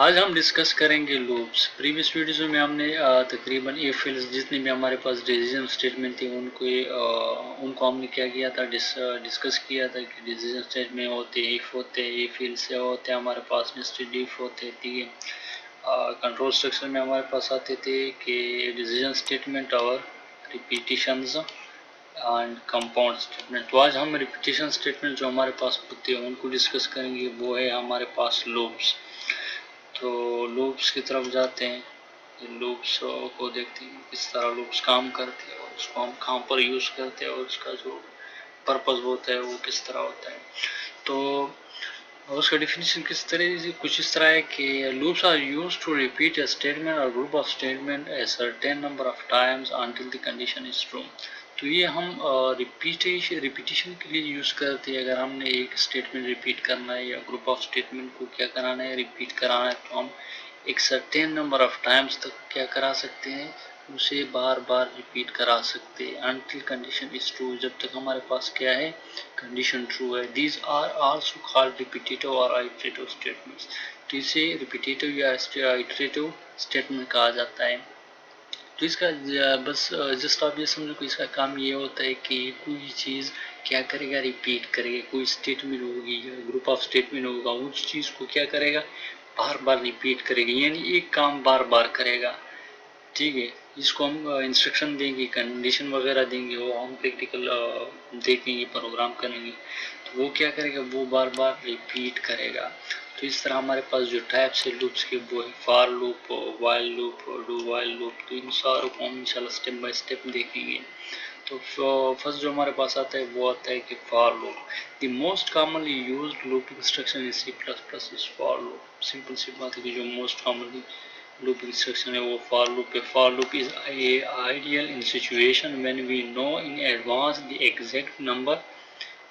आज हम डिस्कस करेंगे लूप्स। प्रीवियस वीडियोज़ में हमने तकरीबन इफ एल्स जितने भी हमारे पास डिसीजन स्टेटमेंट थी उनको हमने क्या किया था, डिस्कस किया था कि डिसीजन स्टेटमेंट होते इफ होते, इफ एल्स से होते हमारे पास नेस्टेड इफ होते, ठीक है। कंट्रोल स्ट्रक्चर में हमारे पास आते थे कि डिसीजन स्टेटमेंट और रिपीटिशंस एंड कंपाउंड स्टेटमेंट। तो आज हम रिपीटिशन स्टेटमेंट जो हमारे पास होते हैं उनको डिस्कस करेंगे। वो है हमारे पास लूप्स। तो लूप्स की तरफ जाते हैं। लूप्स को देखते हैं किस तरह लूप्स काम करते हैं और उसको हम कहाँ पर यूज़ करते हैं और उसका जो पर्पस होता है वो किस तरह होता है। तो उसका डिफिनीशन किस तरह से कुछ इस तरह है कि loops are used to repeat a statement और group of statement a certain number of times until the condition is true. तो ये हम रिपीटिशन के लिए यूज़ करते हैं। अगर हमने एक स्टेटमेंट रिपीट करना है या ग्रुप ऑफ स्टेटमेंट को क्या कराना है, रिपीट कराना है, तो हम एक सर्टेन नंबर ऑफ टाइम्स तक क्या करा सकते हैं, उसे बार बार रिपीट करा सकते हैं अनटिल कंडीशन इज ट्रू, जब तक हमारे पास क्या है, कंडीशन ट्रू है। These are also called repetitive और आइटरेटिव स्टेटमेंट्स। तो इसे रिपीटेटिव या आइटरेटिव स्टेटमेंट कहा जाता है। तो इसका बस जस्ट आप ये समझो कि इसका काम ये होता है कि कोई चीज़ क्या करेगा, रिपीट करेगा। कोई स्टेटमेंट होगी या ग्रुप ऑफ स्टेटमेंट होगा, उस चीज़ को क्या करेगा, बार बार रिपीट करेगा, यानी एक काम बार बार करेगा, ठीक है। इसको हम इंस्ट्रक्शन देंगे, कंडीशन वगैरह देंगे, वो हम प्रैक्टिकल देखेंगे, प्रोग्राम करेंगे, तो वो क्या करेगा, वो बार बार रिपीट करेगा। तो इस तरह हमारे पास जो टाइप्स है लूप्स के वो है for loop, while loop, do while loop. तो इन सारों को हम इंशाल्लाह स्टेप बाय स्टेप देखेंगे। तो फर्स्ट जो हमारे पास आता है वो आता है कि for loop. The most commonly used loop instruction in C++ is for loop. Simple सी बात है कि जो मोस्ट कॉमनली loop instruction है वो for loop है। For loop is ideal in situation when we know in advance the exact number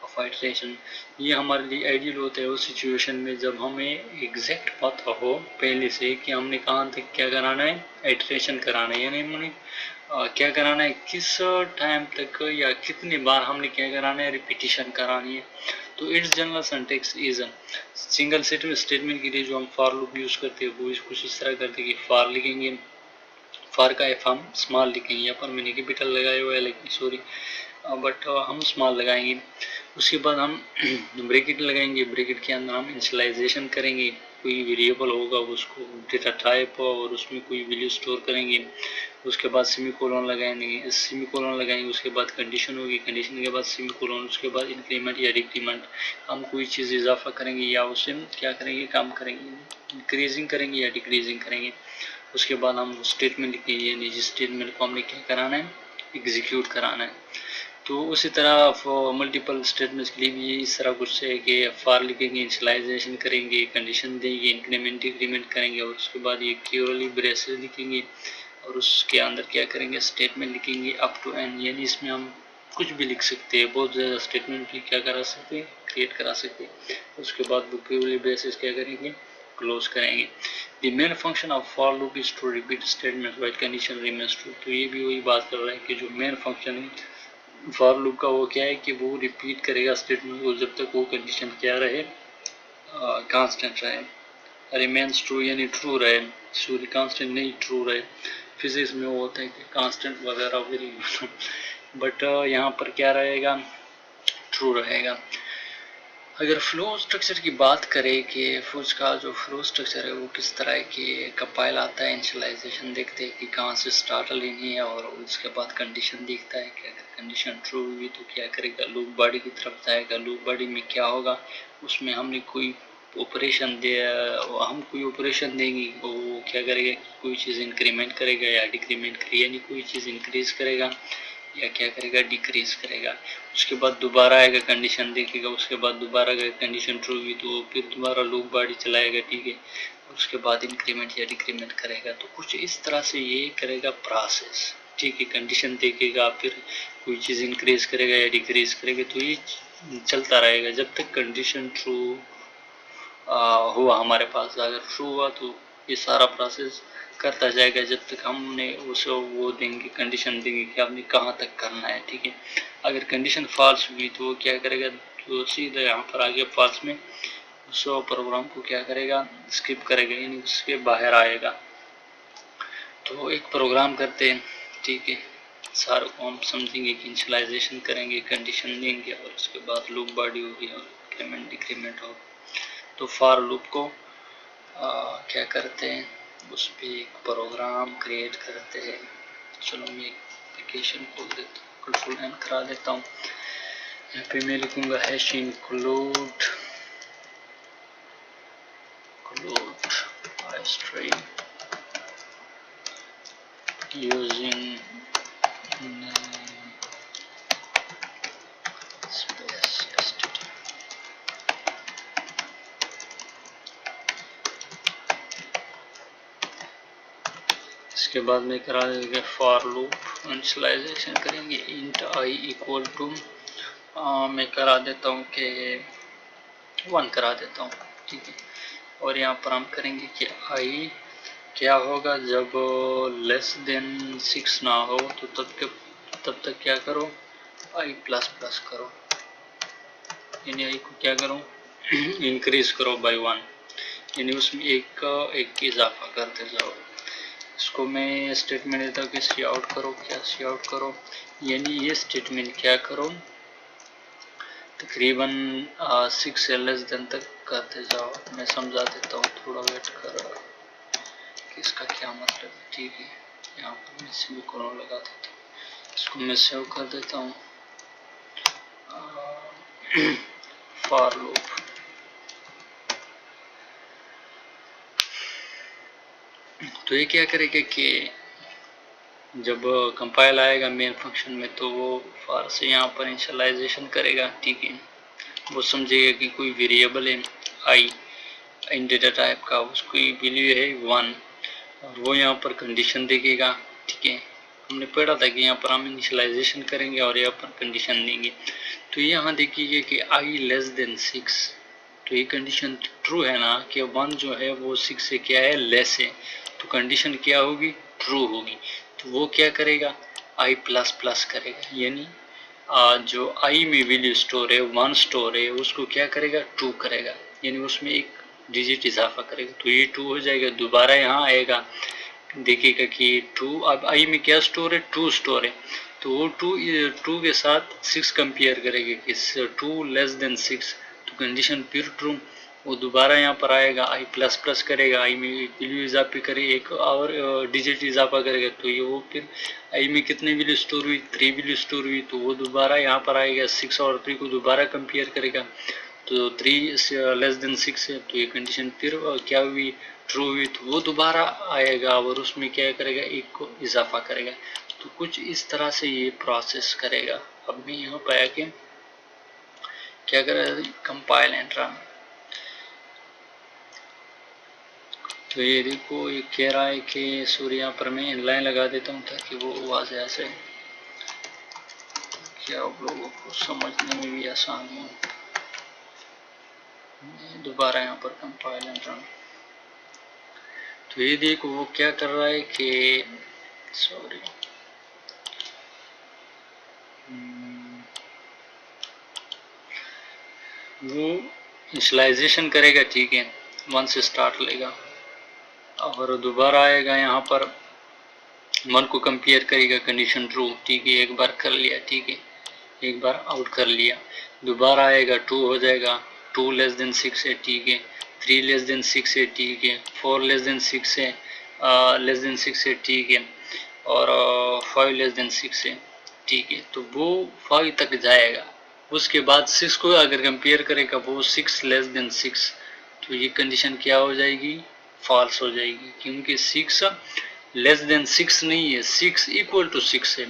of iteration। ये हमारे लिए आइडियल होता है उस सिचुएशन में जब हमें एग्जैक्ट पता हो पहले से कि हमने कहाँ तक क्या कराना है, आइटरेशन कराना है, यानी हमने क्या कराना है, किस टाइम तक या कितनी बार हमने क्या कराना है, रिपीटिशन करानी है। तो it's general syntax is single statement के लिए जो हम फॉर लूप यूज करते हैं वो कुछ इस तरह करते हैं कि फॉर लिखेंगे, फॉर का एफ हम स्मॉल लिखेंगे, यहाँ पर मैंने कैपिटल लगाया हुआ है लेकिन सॉरी, बट हम स्मॉल लगाएंगे। उसके बाद हम ब्रैकेट लगाएंगे, ब्रैकेट के अंदर हम इनिशियलाइजेशन करेंगे, कोई वेरिएबल होगा उसको डेटा टाइप और उसमें कोई वैल्यू स्टोर करेंगे। उसके बाद सेमीकोलन लगाएंगे, उसके बाद कंडीशन होगी, कंडीशन के बाद सेमीकोलन, उसके बाद इंक्रीमेंट या डिक्रीमेंट, हम कोई चीज़ इजाफा करेंगे या उससे क्या करेंगे, काम करेंगे, इंक्रीजिंग करेंगे या डिक्रीजिंग करेंगे। उसके बाद हम स्टेटमेंट लिखेंगे, यानी जिस स्टेटमेंट को हमने क्या कराना है, एग्जीक्यूट कराना है। तो उसी तरह मल्टीपल स्टेटमेंट्स के लिए भी इस तरह कुछ है कि फॉर लिखेंगे, इनिशियलाइजेशन करेंगे, कंडीशन देंगे, इंक्रीमेंट डिक्रीमेंट करेंगे और उसके बाद ये कर्ली ब्रेसेस लिखेंगे और उसके अंदर क्या करेंगे, स्टेटमेंट लिखेंगे अप टू एन, यानी इसमें हम कुछ भी लिख सकते हैं, बहुत ज़्यादा स्टेटमेंट भी क्या करा सकते हैं, क्रिएट करा सकते हैं। उसके बाद वो कर्ली ब्रेसेस क्या करेंगे, क्लोज करेंगे। The main function of for loop is to repeat statement while condition remains true. तो ये भी वही बात कर रहा है कि जो मेन फंक्शन है फॉर लूप का वो क्या है कि वो रिपीट करेगा स्टेटमेंट को जब तक वो कंडीशन क्या रहे, कांस्टेंट रहे, रिमेन्स ट्रू यानी ट्रू रहे, सॉरी कांस्टेंट नहीं, ट्रू रहे। फिजिक्स में वो होता है कि कांस्टेंट वगैरह वेरी बट यहाँ पर क्या रहेगा, ट्रू रहेगा। अगर फ्लो स्ट्रक्चर की बात करें कि फूज का जो फ्लो स्ट्रक्चर है वो किस तरह की कंपाइल आता है, इनिशियलाइजेशन देखते हैं कि कहाँ से स्टार्ट लेनी है और उसके बाद कंडीशन दिखता है कि अगर कंडीशन ट्रू हुई तो क्या करेगा, लूप बॉडी की तरफ जाएगा। लूप बॉडी में क्या होगा, उसमें हमने कोई ऑपरेशन दे, हम कोई ऑपरेशन देंगे, वो क्या करेगा, कोई चीज़ इंक्रीमेंट करेगा या डिक्रीमेंट करेगा, यानी कोई चीज़ इंक्रीज करेगा या क्या करेगा, डिक्रीज करेगा। उसके बाद दोबारा आएगा, कंडीशन देखेगा, उसके बाद दोबारा अगर कंडीशन ट्रू हुई तो फिर दोबारा लूप बॉडी चलाएगा, ठीक है, उसके बाद इंक्रीमेंट या डिक्रीमेंट करेगा। तो कुछ इस तरह से ये करेगा प्रोसेस, ठीक है। कंडीशन देखेगा, फिर कोई चीज़ इंक्रीज करेगा या डिक्रीज करेगा, तो ये चलता रहेगा जब तक कंडीशन ट्रू हुआ हमारे पास। अगर ट्रू हुआ तो ये सारा प्रोसेस करता जाएगा जब तक हमने उसे वो देंगे, कंडीशन देंगे कि आपने कहाँ तक करना है, ठीक है। अगर कंडीशन फॉल्स हुई तो वो क्या करेगा, तो सीधा यहाँ पर आगे फॉल्स में उस प्रोग्राम को क्या करेगा, स्किप करेगा, यानी उसके बाहर आएगा। तो एक प्रोग्राम करते हैं, ठीक है, सारों को हम समझेंगे कि इनिशियलाइजेशन करेंगे, कंडीशन देंगे और उसके बाद लूप बॉडी होगी और इंक्रीमेंट डिक्रीमेंट होगा। तो फॉर लूप को क्या करते हैं, उस पर एक प्रोग्राम क्रिएट करते हैं। चलो मैं एक एप्लीकेशन खोल देता हूँ, कंट्रोल एन करा देता हूँ। यहाँ पे मैं लिखूंगा hash include iStream using name space std। इसके बाद में करा देंगे फॉर लूप, इनिशियलाइजेशन करेंगे इंट आई इक्वल टू, मैं करा देता हूँ कि 1 करा देता हूँ, ठीक है। और यहाँ पर हम करेंगे कि आई क्या होगा, जब लेस देन 6 ना हो तो तब तक क्या करो, आई प्लस प्लस करो, यानी आई को क्या करो, इंक्रीज करो बाय 1, यानी उसमें एक इजाफा करते जाओ। इसको मैं स्टेटमेंट देता हूँ कि सी आउट करो, क्या सी आउट करो, यानी ये स्टेटमेंट क्या करो, तकरीबन 6 से लेस देन तक करते जाओ। मैं समझा देता हूँ, थोड़ा वेट कर कि इसका क्या मतलब है, ठीक है। यहाँ पर मैं सेमीकोलन लगा देता हूँ, इसको मैं सेव कर देता हूँ। फॉर लूप, तो ये क्या करेगा कि जब कंपाइल आएगा मेन फंक्शन में तो वो फॉर से यहाँ पर इनिशियलाइजेशन करेगा, ठीक है। वो समझेगा कि कोई वेरिएबल है आई इन डेटा टाइप का, उसकी वैल्यू है 1 और वो यहाँ पर कंडीशन देखेगा, ठीक है। हमने पढ़ा था कि यहाँ पर हम इनिशियलाइजेशन करेंगे और यहाँ पर कंडीशन देंगे। तो यहाँ देखिए कि आई लेस देन 6, तो ये कंडीशन ट्रू है ना कि 1 जो है वो 6 से क्या है, लेस है, तो कंडीशन क्या होगी, ट्रू होगी। तो वो क्या करेगा, आई प्लस प्लस करेगा, यानी जो आई में वैल्यू स्टोर है 1 स्टोर है, उसको क्या करेगा, 2 करेगा, यानी उसमें एक डिजिट इजाफा करेगा, तो ये 2 हो जाएगा। दोबारा यहाँ आएगा, देखिएगा कि 2, अब आई में क्या स्टोर है, 2 स्टोर है, तो वो 2 के साथ 6 कंपेयर करेगा कि 2 लेस देन 6, तो कंडीशन फिर ट्रू। वो दोबारा यहाँ पर आएगा, आई प्लस प्लस करेगा, आई में वैल्यू इजाफा करे, एक और डिजिट इजाफा करेगा, तो ये वो फिर आई में कितनी वैल्यू स्टोर हुई, 3 वैल्यू स्टोर हुई, तो वो दोबारा यहाँ पर आएगा, 6 और 3 को दोबारा कंपेयर करेगा, तो 3 लेस देन 6 है, तो ये कंडीशन फिर क्या हुई, ट्रू हुई, तो वो दोबारा आएगा और उसमें क्या करेगा, एक को इजाफा करेगा। तो कुछ इस तरह से ये प्रोसेस करेगा। अब मैं यहाँ पर आके क्या करेगा, कंपाइल एंड रन, तो ये देखो ये कह रहा है कि सूर्य, यहाँ पर मैं इनलाइन लगा देता हूँ ताकि वो आवाज़ ऐसे क्या आप लोगों को समझने में भी आसान हो। दोबारा यहाँ पर कंपाइल एंड रन, तो ये देखो वो क्या कर रहा है कि सॉरी वो इनिशियलाइजेशन करेगा, ठीक है, 1 से स्टार्ट लेगा और दोबारा आएगा, यहाँ पर 1 को कंपेयर करेगा, कंडीशन ट्रू, ठीक है, एक बार कर लिया, ठीक है, एक बार आउट कर लिया, दोबारा आएगा 2 हो जाएगा, 2 लेस देन 6 है, ठीक है, 3 लेस देन 6 है, ठीक है, 4 लेस देन 6 है, लेस देन 6 है, ठीक है, और 5 लेस देन 6 है, ठीक है, तो वो 5 तक जाएगा। उसके बाद 6 को अगर कंपेयर करेगा वो 6 लेस देन 6, तो ये कंडीशन क्या हो जाएगी, फॉल्स हो जाएगी, क्योंकि 6 लेस देन 6 नहीं है, 6 इक्वल टू 6 है,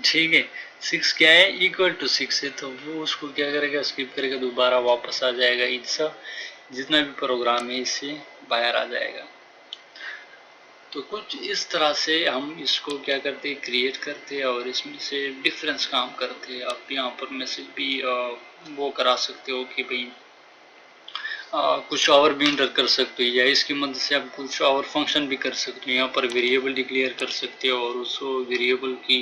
ठीक है, 6 क्या है, इक्वल टू 6 है, तो वो उसको क्या करेगा, स्किप करेगा, दोबारा वापस आ जाएगा, इसका जितना भी प्रोग्राम है इससे बाहर आ जाएगा। तो कुछ इस तरह से हम इसको क्या करते हैं, क्रिएट करते हैं और इसमें से डिफरेंस काम करते हैं। आप यहाँ पर मैसेज भी वो करा सकते हो कि भाई कुछ और भी इंटर कर सकते हो, या इसकी मदद से आप कुछ और फंक्शन भी कर सकते हो। यहाँ पर वेरिएबल डिक्लेयर कर सकते हो और उस वेरिएबल की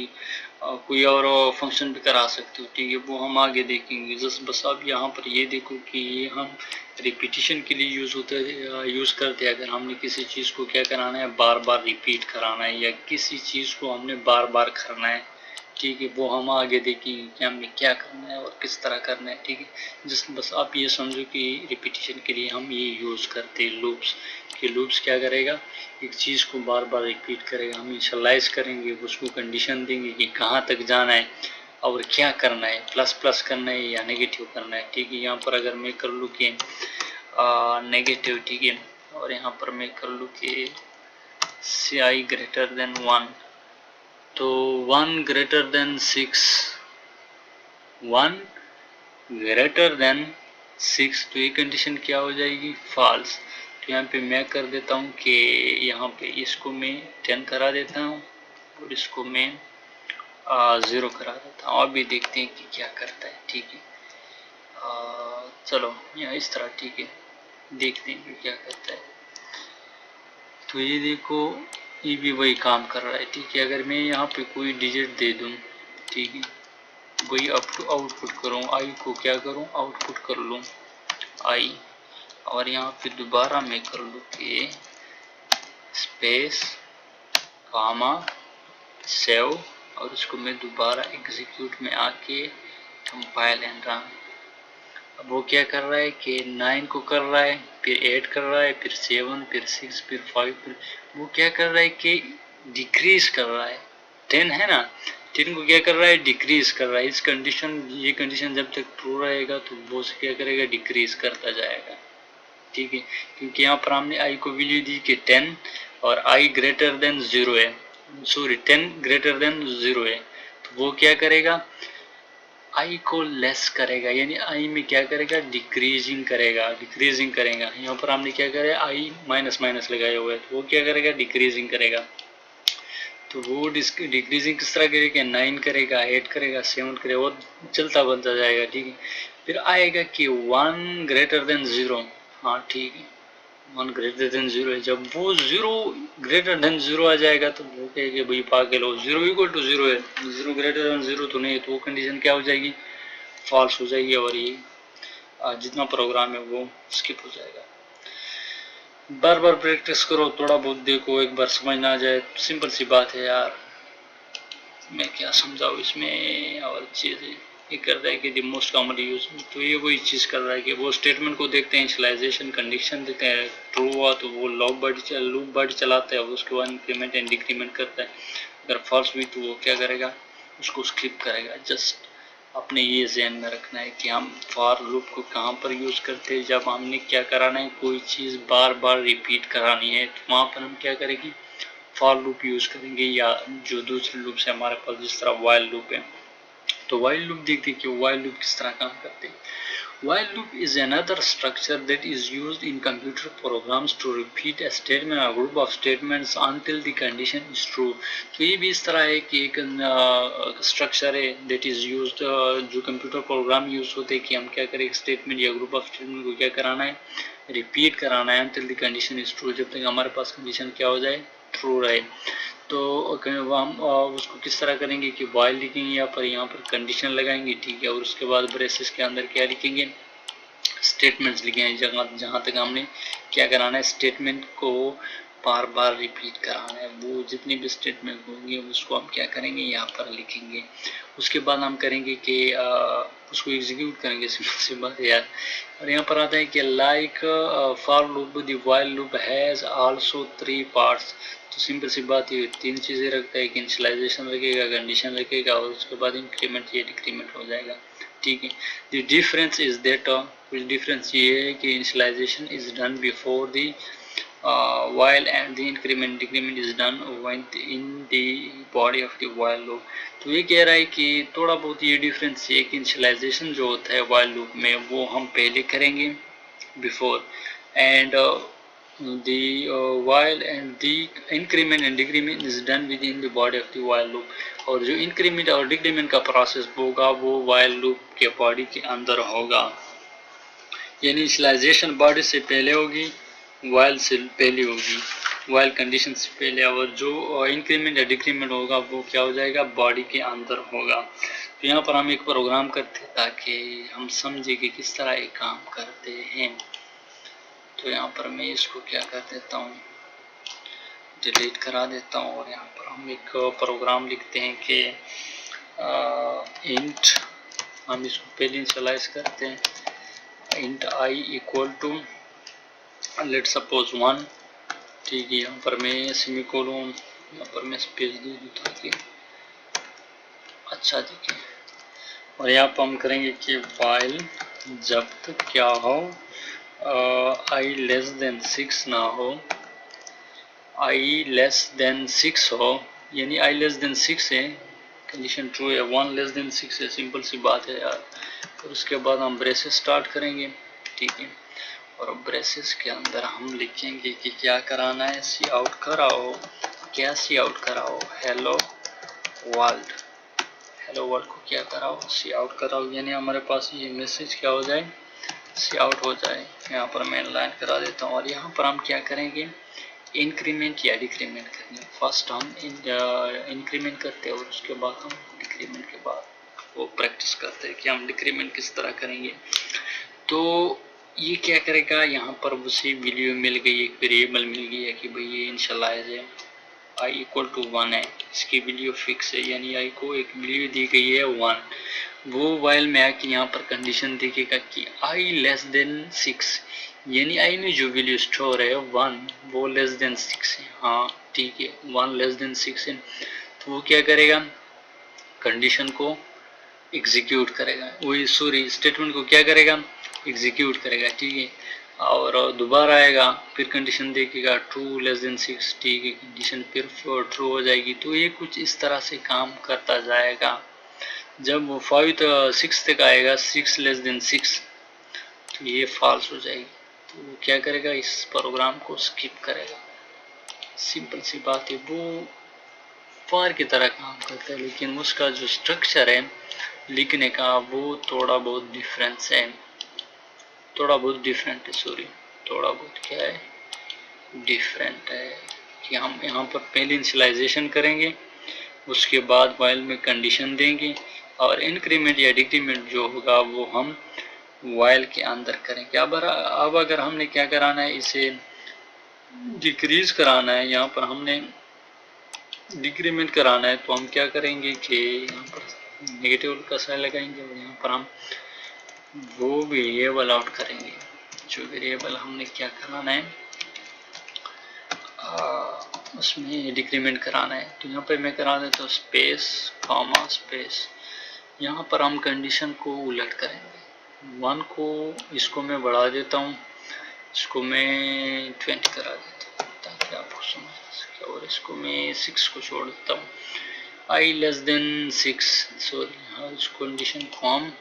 कोई और फंक्शन भी करा सकते हो, ठीक है, वो हम आगे देखेंगे। जस्ट बस आप यहाँ पर ये देखो कि ये हम रिपीटिशन के लिए यूज़ करते हैं। अगर हमने किसी चीज़ को क्या कराना है, बार बार रिपीट कराना है, या किसी चीज़ को हमने बार बार करना है, ठीक है, वो हम आगे देखेंगे कि हमने क्या करना है और किस तरह करना है, ठीक है। जस्ट बस आप ये समझो कि रिपीटिशन के लिए हम ये यूज़ करते हैं लूप्स। कि लूप्स क्या करेगा, एक चीज़ को बार बार रिपीट करेगा। हम इनिशियलाइज करेंगे, उसको कंडीशन देंगे कि कहाँ तक जाना है और क्या करना है, प्लस प्लस करना है या नेगेटिव करना है, ठीक है। यहाँ पर अगर मैं कर लूँ कि नेगेटिव, ठीक है, और यहाँ पर मैं कर लूँ कि ci ग्रेटर देन 1, तो 1 ग्रेटर देन 6, 1 ग्रेटर देन 6, तो ये कंडीशन क्या हो जाएगी, फॉल्स। तो यहाँ पे मैं कर देता हूँ कि यहाँ पे इसको मैं 10 करा देता हूँ और इसको मैं 0 करा देता हूँ। अभी देखते हैं कि क्या करता है, ठीक है। चलो यहाँ इस तरह, ठीक है, देखते हैं कि क्या करता है। तो ये देखो, ये भी वही काम कर रहा है, ठीक है। अगर मैं यहाँ पे कोई डिजिट दे दूँ, ठीक है, वही आउटपुट करूँ, आई को क्या करूँ, आउटपुट कर लूँ आई, और यहाँ पे दोबारा मैं कर लूँ कि स्पेस कामा सेव, और उसको मैं दोबारा एग्जीक्यूट में आके कंपाइल एंड रन। अब वो क्या कर रहा है कि 9 को कर रहा है, फिर 8 कर रहा है, फिर 7, फिर 6, फिर 5, फिर वो क्या कर रहा है कि डिक्रीज कर रहा है। 10 है ना, 10 को क्या कर रहा है, डिक्रीज कर रहा है। इस कंडीशन, ये कंडीशन जब तक ट्रू रहेगा तो वो क्या करेगा, डिक्रीज करता जाएगा, ठीक है। क्योंकि यहाँ पर हमने आई को वैल्यू दी कि 10 और आई ग्रेटर देन 0 है, सॉरी 10 ग्रेटर देन 0 है, तो वो क्या करेगा, आई को लेस करेगा, यानी आई में क्या करेगा, डिक्रीजिंग करेगा, डिक्रीजिंग करेगा। यहाँ पर हमने क्या करें, आई माइनस माइनस लगाया हुआ है, तो वो क्या करेगा, डिक्रीजिंग करेगा। तो वो डिक्रीजिंग किस तरह करेगा, 9 करेगा, 8 करेगा, 7 करेगा, और चलता बनता जाएगा, ठीक है। फिर आएगा कि 1 ग्रेटर देन 0, हाँ ठीक है, 1 ग्रेटर देन 0 है। जब वो 0 ग्रेटर देन 0 आ जाएगा तो वो कहेगा भाई पागल हो, 0 इक्वल टू 0 है, 0 ग्रेटर देन 0 तो नहीं है, तो वो कंडीशन क्या हो जाएगी, फॉल्स हो जाएगी, और ये जितना प्रोग्राम है वो स्किप हो जाएगा। बार बार प्रैक्टिस करो, थोड़ा बहुत देखो, एक बार समझ ना आ जाए, सिंपल सी बात है यार, मैं क्या समझाऊँ इसमें। और चीज़ ये कर रहा है कि द मोस्ट कॉमन यूज, तो ये वही चीज़ कर रहा है कि वो स्टेटमेंट को देखते हैं, इनिशियलाइजेशन कंडीशन देते हैं, ट्रू हुआ तो वो लूप बॉडी चलाता है, उसके बाद इंक्रीमेंट एंड डिक्रीमेंट करता है। अगर फॉल्स हुई तो वो क्या करेगा, उसको स्किप करेगा। जस्ट अपने ये ध्यान में रखना है कि हम फॉर लूप को कहाँ पर यूज़ करते हैं, जब हमने क्या कराना है, कोई चीज़ बार बार रिपीट करानी है, तो वहाँ पर हम क्या करेंगे, फॉर लूप यूज़ करेंगे, या जो दूसरे लूप से हमारे पास, जिस तरह वाइल लूप है। तो वाइल लूप देखते हैं कि वाइल लूप किस तरह काम करते हैं। While loop is another structure that is used in computer programs to repeat a statement or group of statements until the condition is true. तो ये भी इस तरह है कि एक स्ट्रक्चर है that is used, जो कंप्यूटर प्रोग्राम यूज होते हैं कि हम क्या करें, एक स्टेटमेंट या ग्रुप ऑफ स्टेटमेंट को क्या कराना है, रिपीट कराना है until the condition is true, जब तक हमारे पास कंडीशन क्या हो जाए, ट्रू रहे। तो हम उसको किस तरह करेंगे कि वाइल लिखेंगे, यहाँ पर कंडीशन लगाएंगे, ठीक है, और उसके बाद ब्रेसेस के अंदर क्या लिखेंगे, स्टेटमेंट्स लिखेंगे, जहाँ तक हमने क्या कराना है, स्टेटमेंट को बार बार रिपीट कराना है। वो जितनी भी स्टेटमेंट होंगे उसको हम क्या करेंगे, यहाँ पर लिखेंगे। उसके बाद हम करेंगे कि उसको एग्जीक्यूट करेंगे, सिंपल सी बात है यार। और यहाँ पर आता है कि like for loop the while loop has also 3 parts. तो सिंपल सी बात ये 3 चीज़ें रखता है कि इनिशियलाइजेशन रखेगा, कंडीशन रखेगा, और उसके बाद इंक्रीमेंट या डिक्रीमेंट हो जाएगा, ठीक है। द डिफरेंस इज दैट, कुछ डिफरेंस ये है कि initialisation is done before the while and the increment decrement is done when in the body of the while loop। तो ये कह रहा है कि थोड़ा बहुत ये डिफरेंस है कि इनिशियलाइजेशन जो होता है while loop में वो हम पहले करेंगे before, and the while and the increment and decrement is done within the body of the while loop। और जो इंक्रीमेंट और डिक्रीमेंट का प्रोसेस होगा वो while loop के बॉडी के अंदर होगा, यानी इनिशियलाइजेशन बॉडी से पहले होगी, while से पहले होगी। वाइल कंडीशन से पहले, और जो इंक्रीमेंट या डिक्रीमेंट होगा वो क्या हो जाएगा, बॉडी के अंदर होगा। तो यहाँ पर हम एक प्रोग्राम करते हैं ताकि हम समझे कि किस तरह ये काम करते हैं। तो यहाँ पर मैं इसको क्या कर देता हूँ, डिलीट करा देता हूँ, और यहाँ पर हम एक प्रोग्राम लिखते हैं कि इंट, हम इसको पहले इनिशियलाइज करते हैं, int i equal to let suppose 1, ठीक है। यहाँ पर मैं सेमीकोलन, यहाँ पर मैं स्पेस दे दूँ ताकि अच्छा दिखे। और यहाँ पर हम करेंगे कि वाइल जब तक क्या हो, आई लेस देन 6 ना हो, आई लेस देन 6 हो, यानी आई लेस देन 6 है, कंडीशन ट्रू है, 1 लेस देन 6 है, सिंपल सी बात है यार। और उसके बाद हम ब्रेसेस स्टार्ट करेंगे, ठीक है। और ब्रेसेस के अंदर हम लिखेंगे कि क्या कराना है, सी आउट कराओ। क्या सी आउट कराओ, हेलो वर्ल्ड, हेलो वर्ल्ड को क्या कराओ, सी आउट कराओ, यानी हमारे पास ये मैसेज क्या हो जाए, सी आउट हो जाए। यहाँ पर मैं लाइन करा देता हूँ। और यहाँ पर हम क्या करेंगे, इंक्रीमेंट या डिक्रीमेंट करेंगे। फर्स्ट हम इंक्रीमेंट करते हैं और उसके बाद हम डिक्रीमेंट के बाद वो प्रैक्टिस करते हैं कि हम डिक्रीमेंट किस तरह करेंगे। तो ये क्या करेगा, यहाँ पर उसे वैल्यू मिल गई, एक वेरिएबल मिल गई है कि भाई ये इनिशियलाइज है, आई इक्वल टू 1 है, इसकी वैल्यू फिक्स है, यानी आई को एक वैल्यू दी गई है 1। वो वाइल में आके यहाँ पर कंडीशन देखेगा कि आई लेस देन 6, यानी आई में जो वैल्यू स्टोर है 1 वो लेस देन 6 है। हाँ ठीक है, 1 लेस देन 6 है, तो वो क्या करेगा, कंडीशन को एग्जीक्यूट करेगा, वही सॉरी स्टेटमेंट को क्या करेगा, एग्जीक्यूट करेगा, ठीक है। और दोबारा आएगा, फिर कंडीशन देखेगा ट्रू लेस देन 6, ठीक है, कंडीशन फिर ट्रू हो जाएगी। तो ये कुछ इस तरह से काम करता जाएगा। जब वो 6 तक आएगा, 6 लेस देन 6, तो ये फॉल्स हो जाएगी। तो वो क्या करेगा, इस प्रोग्राम को स्किप करेगा। सिंपल सी बात है, वो फॉर की तरह काम करता है, लेकिन उसका जो स्ट्रक्चर है लिखने का वो थोड़ा बहुत डिफरेंस है, थोड़ा बहुत डिफरेंट है, सॉरी थोड़ा बहुत क्या है, डिफरेंट है। कि हम यहाँ पर पहले इनिशियलाइजेशन करेंगे, उसके बाद वाइल में कंडीशन देंगे, और इंक्रीमेंट या डिक्रीमेंट जो होगा वो हम वाइल के अंदर करेंगे। अब अगर हमने क्या कराना है, इसे डिक्रीज कराना है, यहाँ पर हमने डिक्रीमेंट कराना है, तो हम क्या करेंगे कि यहाँ पर नेगेटिव का साइन लगाएंगे, और यहाँ पर हम वो वेरिएबल आउट करेंगे, जो वेरिएबल हमने क्या कराना है, उसमें डिक्रीमेंट कराना है। तो यहाँ पर मैं करा देता हूँ स्पेस कॉमा स्पेस, यहाँ पर हम कंडीशन को उलट करेंगे, 1 को इसको मैं बढ़ा देता हूँ, इसको मैं 20 करा देता हूँ ताकि आपको समझ आ सके, और इसको मैं 6 को छोड़ देता हूँ, आई लेस देन 6, सॉरी हाँ, इस कंडीशन को हम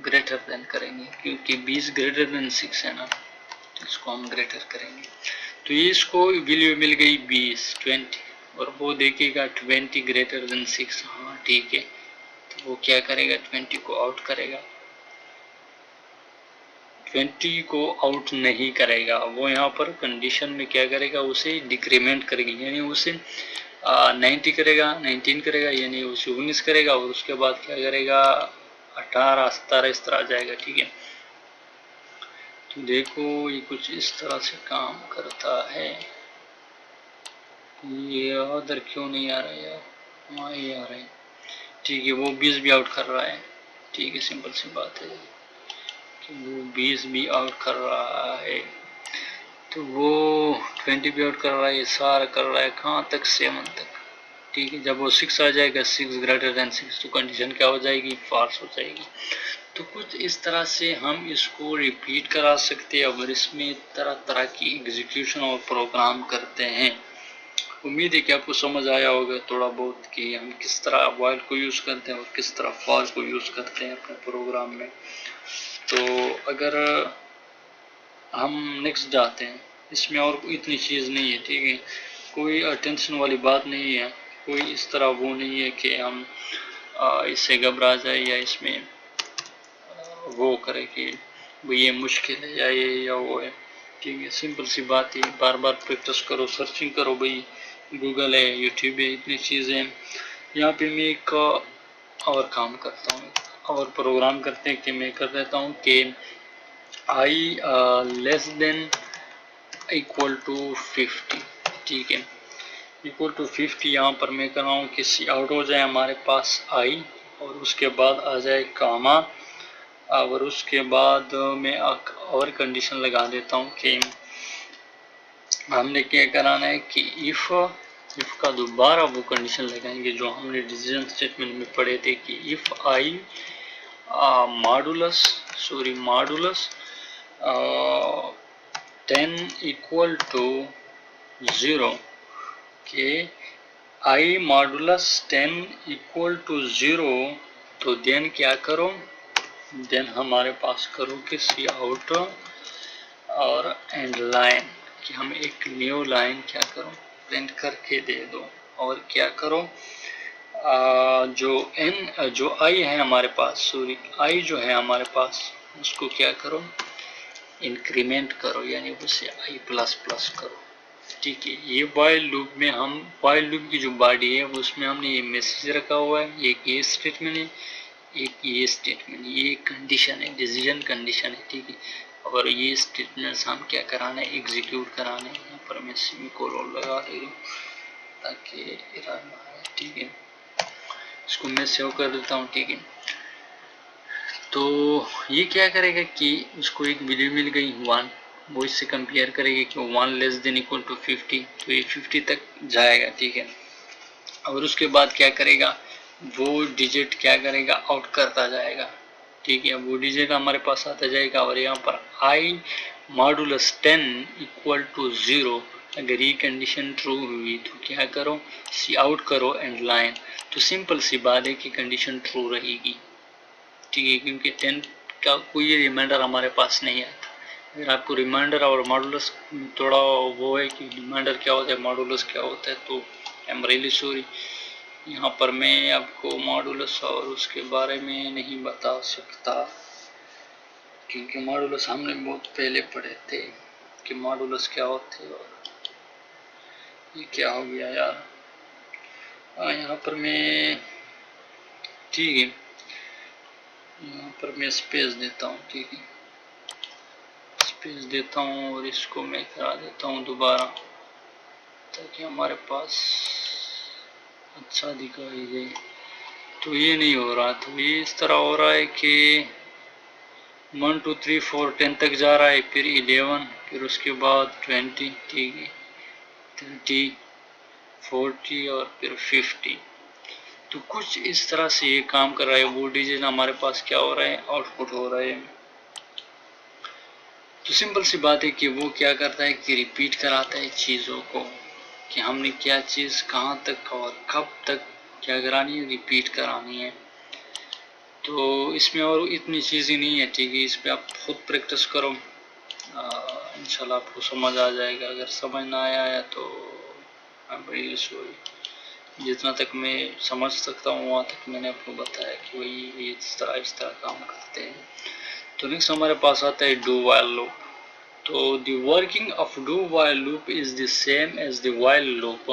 ग्रेटर देन करेंगे, क्योंकि 20 ग्रेटर देन 6 है ना, तो इसको हम ग्रेटर करेंगे। तो ये इसको वैल्यू मिल गई 20, और वो देखेगा 20 ग्रेटर देन 6, हाँ ठीक है। तो वो क्या करेगा, 20 को आउट करेगा, 20 को आउट नहीं करेगा, वो यहाँ पर कंडीशन में क्या करेगा, उसे डिक्रीमेंट करेगी, यानी उसे 90 करेगा, 19 करेगा, यानी उसे 19 करेगा, और उसके बाद क्या करेगा, 18 17 इस तरह आ जाएगा, ठीक है। तो देखो ये कुछ इस तरह से काम करता है। ये उधर क्यों नहीं आ रहा है यार, हाँ ये आ रहा है, ठीक है। वो 20 भी आउट कर रहा है, ठीक है, सिंपल सी बात है कि वो 20 भी आउट कर रहा है, तो वो 20 भी आउट कर रहा है, ये सारा कर रहा है, कहाँ तक, 7 तक, ठीक है। जब वो 6 आ जाएगा, 6 ग्रेटर देन 6, तो कंडीशन क्या हो जाएगी, फॉल्स हो जाएगी। तो कुछ इस तरह से हम इसको रिपीट करा सकते हैं, और इसमें तरह तरह की एग्जीक्यूशन और प्रोग्राम करते हैं। उम्मीद है कि आपको समझ आया होगा थोड़ा बहुत कि हम किस तरह वाइल को यूज़ करते हैं और किस तरह फॉर को यूज़ करते हैं अपने प्रोग्राम में। तो अगर हम नेक्स्ट जाते हैं, इसमें और इतनी चीज़ नहीं है, ठीक है, कोई टेंशन वाली बात नहीं है, कोई इस तरह वो नहीं है कि हम इससे घबरा जाए या इसमें वो करे कि ये मुश्किल है या ये या वो है, ठीक है, सिंपल सी बात है, बार बार प्रैक्टिस करो, सर्चिंग करो भाई, गूगल है, यूट्यूब है, इतनी चीज़ें हैं। यहाँ पे मैं एक और काम करता हूँ, और प्रोग्राम करते हैं कि मैं कर देता हूँ कि आई लेस देन इक्वल टू 50, ठीक है, इक्वल टू 50 यहाँ पर मैं कर रहा हूँ कि सी आउट हो जाए हमारे पास आई, और उसके बाद आ जाए कामा, और उसके बाद मैं और कंडीशन लगा देता हूँ कि हमने क्या कराना है कि इफ का दोबारा वो कंडीशन लगाएंगे जो हमने डिसीजन स्टेटमेंट में पढ़े थे कि if i modulus 10 equal to 0, के आई मॉडुलस 10 इक्वल टू 0, तो देन क्या करो, देन हमारे पास करो कि सी आउट और एंड लाइन, कि हम एक न्यू लाइन क्या करो प्रिंट करके दे दो, और क्या करो जो आई है हमारे पास, आई जो है हमारे पास, उसको क्या करो इंक्रीमेंट करो, यानी उसे आई प्लस प्लस करो, ठीक है। ये वाइल लूप में हम, वाइल लूप की जो बॉडी है उसमें हमने ये मैसेज रखा हुआ है, एक ये स्टेटमेंट है, एक ये स्टेटमेंट, ये कंडीशन है, डिसीजन कंडीशन है, ठीक है। और ये स्टेटमेंट्स हम क्या कराना है, एग्जीक्यूट कराना है। यहाँ पर मैं सेमीकोलन लगा दे रहा हूँ ताकि एरर ना आए, ठीक है। इसको मैं सेव कर देता हूँ, ठीक है। तो ये क्या करेगा कि उसको एक वैल्यू मिल गई 1, वो इससे कंपेयर करेगा कि 1 लेस देन इक्वल टू 50, तो ये 50 तक जाएगा, ठीक है। और उसके बाद क्या करेगा, वो डिजिट क्या करेगा, आउट करता जाएगा, ठीक है। वो डिजिट हमारे पास आता जाएगा, और यहाँ पर आई मॉडुलस 10 इक्वल टू 0, अगर ये कंडीशन ट्रू हुई तो क्या करो, सी आउट करो एंड लाइन, तो सिंपल सी बात है कि कंडीशन ट्रू रहेगी, ठीक है, क्योंकि 10 का कोई रिमाइंडर हमारे पास नहीं आता। अगर आपको रिमाइंडर और मॉडुलस थोड़ा वो है कि रिमाइंडर क्या होता है, मॉडुलस क्या होता है, तो आई एम रियली सॉरी, यहाँ पर मैं आपको मॉडुलस और उसके बारे में नहीं बता सकता, क्योंकि मॉडुलस हमने बहुत पहले पढ़े थे कि मॉडुलस क्या होते हैं। और ये क्या हो गया यार, यहाँ पर मैं, ठीक है, यहाँ पर मैं स्पेस देता हूँ, ठीक है, स्पेस देता हूँ, और इसको मैं करा देता हूँ दोबारा, ताकि हमारे पास अच्छा दिखाई दे। तो ये नहीं हो रहा, तो ये इस तरह हो रहा है कि 1 2 3 4 10 तक जा रहा है, फिर 11, फिर उसके बाद 20, ठीक है, 30, 40 और फिर 50। तो कुछ इस तरह से ये काम कर रहा है। वो डिजिट हमारे पास क्या हो रहा है, आउटपुट हो रहा है। तो सिंपल सी बात है कि वो क्या करता है कि रिपीट कराता है चीज़ों को, कि हमने क्या चीज़ कहाँ तक और कब तक क्या करानी है, रिपीट करानी है। तो इसमें और इतनी चीज़ें नहीं है, ठीक है, इस पर आप खुद प्रैक्टिस करो, इंशाल्लाह आपको समझ आ जाएगा। अगर समझ ना आया तो आई एम रियली सॉरी, जितना तक मैं समझ सकता हूँ वहाँ तक मैंने आपको बताया कि वही इस तरह काम करते हैं। तो नेक्स्ट हमारे पास आता है डू वाइल लूप। तो the working of do while loop is the same as the while loop,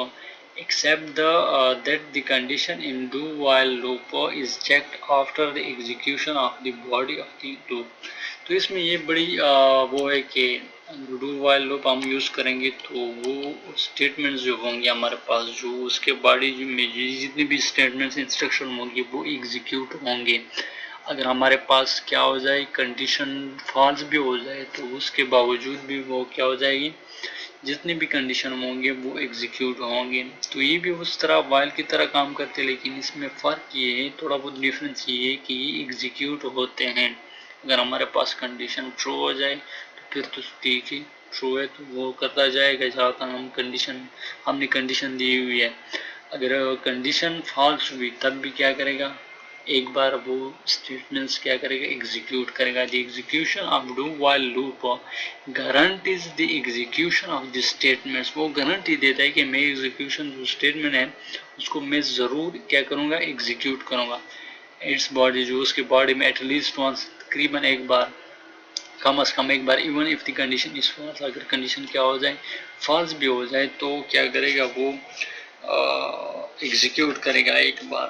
except that the condition in do while loop is checked after the execution of the body of the loop। तो इसमें ये बड़ी वो है कि do while loop हम use करेंगे तो वो स्टेटमेंट्स जो होंगे हमारे पास, जो उसके बॉडी में जितनी भी स्टेटमेंट्स इंस्ट्रक्शन होंगे वो एग्जीक्यूट होंगे। अगर हमारे पास क्या हो जाए, कंडीशन फॉल्स भी हो जाए तो उसके बावजूद भी वो क्या हो जाएगी, जितनी भी कंडीशन होंगे वो एग्जीक्यूट होंगे। तो ये भी उस तरह वाइल की तरह काम करते हैं, लेकिन इसमें फ़र्क ये है, थोड़ा बहुत डिफरेंस ये है कि ये एग्जीक्यूट होते हैं। अगर हमारे पास कंडीशन ट्रू हो जाए तो फिर तो ठीक है, ट्रू है तो वो करता जाएगा जहाँ तक हमने कंडीशन दी हुई है। अगर कंडीशन फॉल्स हुई तब भी क्या करेगा, एक बार वो स्टेटमेंट्स क्या करेगा, एग्जीक्यूट करेगा। The execution of do while loop guarantees the execution of the statements. वो गारंटी देता है कि मैं एग्जीक्यूशन जो स्टेटमेंट है उसको मैं ज़रूर क्या करूँगा, एग्जीक्यूट करूँगा। इट्स बॉडी, जो उसके बॉडी में एटलीस्ट वंस, तकरीबन एक बार कम अज कम एक बार even if the condition is false, अगर कंडीशन क्या हो जाए फॉल्स भी हो जाए तो क्या करेगा वो एग्जीक्यूट करेगा एक बार।